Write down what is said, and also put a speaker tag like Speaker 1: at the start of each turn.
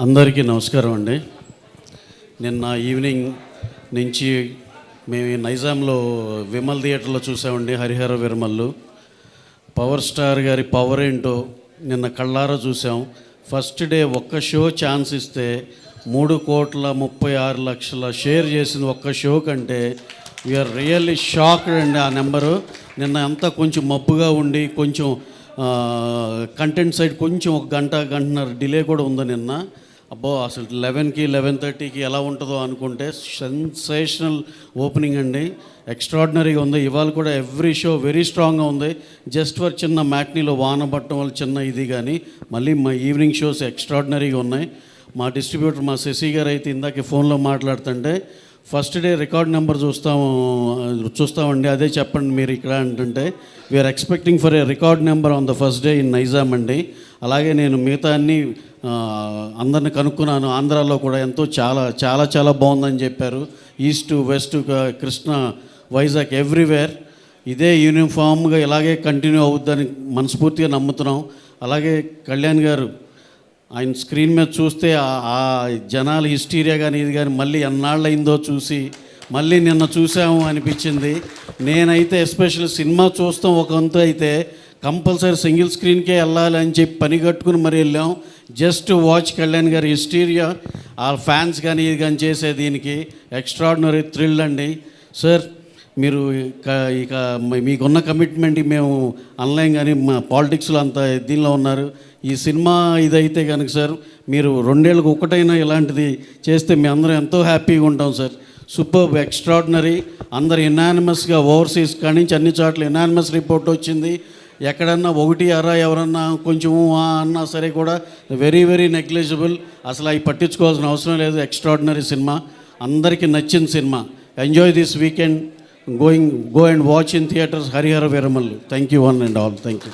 Speaker 1: అందరికీ నమస్కారం అండి. నిన్న ఈవినింగ్ నుంచి మేము నైజాంలో విమల్ థియేటర్లో చూసామండి. హరిహర విరమల్లు పవర్ స్టార్ గారి పవర్ ఏంటో నిన్న కళ్ళారా చూసాం. ఫస్ట్ డే ఒక్క షో ఛాన్స్ ఇస్తే 3,36,00,000 షేర్ చేసింది ఒక్క షో కంటే. వీఆర్ రియల్లీ షాక్డ్ అండి. ఆ నెంబరు నిన్న అంతా కొంచెం మబ్బుగా ఉండి కొంచెం కంటెంట్ సైడ్ కొంచెం ఒక గంటన్నర డిలే కూడా ఉంది నిన్న. అబ్బో అసలు 11కి 11:30కి ఎలా ఉంటుందో అనుకుంటే సెన్సేషనల్ ఓపెనింగ్ అండి. ఎక్స్ట్రాడినరీగా ఉంది. ఇవాళ కూడా ఎవ్రీ షో వెరీ స్ట్రాంగ్గా ఉంది. జస్ట్ ఫర్ చిన్న మ్యాట్నీలో వాన పట్టడం వల్ల చిన్న ఇది, కానీ మళ్ళీ మా ఈవినింగ్ షోస్ ఎక్స్ట్రాడినరీగా ఉన్నాయి. మా డిస్ట్రిబ్యూటర్ మా శశి గారు అయితే ఇందాక ఫోన్లో మాట్లాడుతుంటే ఫస్ట్ డే రికార్డ్ నెంబర్ చూస్తామండి, అదే చెప్పండి మీరు ఇక్కడ అంటుంటే we're expecting for a record number on the first day in Nizam అండి. అలాగే నేను మిగతా అన్ని అందరిని కనుక్కున్నాను. ఆంధ్రాలో కూడా ఎంతో చాలా చాలా చాలా బాగుందని చెప్పారు. East west Krishna Vizag everywhere ఇదే యూనిఫామ్గా ఇలాగే కంటిన్యూ అవుద్దని మనస్ఫూర్తిగా నమ్ముతున్నాం. అలాగే కళ్యాణ్ గారు ఆయన స్క్రీన్ మీద చూస్తే ఆ జనాల హిస్టీరియా కానీ ఇది కానీ మళ్ళీ ఎన్నాళ్ళు అయిందో చూసి మళ్ళీ నిన్న చూసాము అనిపించింది. నేనైతే ఎస్పెషల్లీ సినిమా చూస్తాం ఒక వంతు అయితే కంపల్సరీ సింగిల్ స్క్రీన్కే వెళ్ళాలి అని చెప్పి పని కట్టుకుని మరి వెళ్ళాం. జస్ట్ వాచ్ కళ్యాణ్ గారి హిస్టీరియా. ఆ ఫ్యాన్స్ కానీ ఇది కానీ చేసే దీనికి ఎక్స్ట్రాడినరీ థ్రిల్ అండి. సార్ మీరు ఇక మీకున్న కమిట్మెంట్ మేము ఆన్లైన్ కానీ మా పాలిటిక్స్లో అంత దీనిలో ఉన్నారు. ఈ సినిమా ఇదైతే కనుక సార్ మీరు 2 ఏళ్ళకు ఒకటైనా ఇలాంటిది చేస్తే మేము అందరం ఎంతో హ్యాపీగా ఉంటాం సార్. Super extraordinary. అందరు ఎనానిమస్గా ఓవర్సీస్ కాడి నుంచి అన్ని చోట్ల ఎనానిమస్ రిపోర్ట్ వచ్చింది. ఎక్కడన్నా ఒకటి అరా ఎవరన్నా కొంచెం అన్నా సరే కూడా వెరీ వెరీ నెగ్లిజిబుల్. అసలు అవి పట్టించుకోవాల్సిన అవసరం లేదు. ఎక్స్ట్రాడినరీ సినిమా, అందరికీ నచ్చిన cinema. Enjoy this weekend. go and watch in theatres Harihara Viramallu. Thank you one and all. Thank you.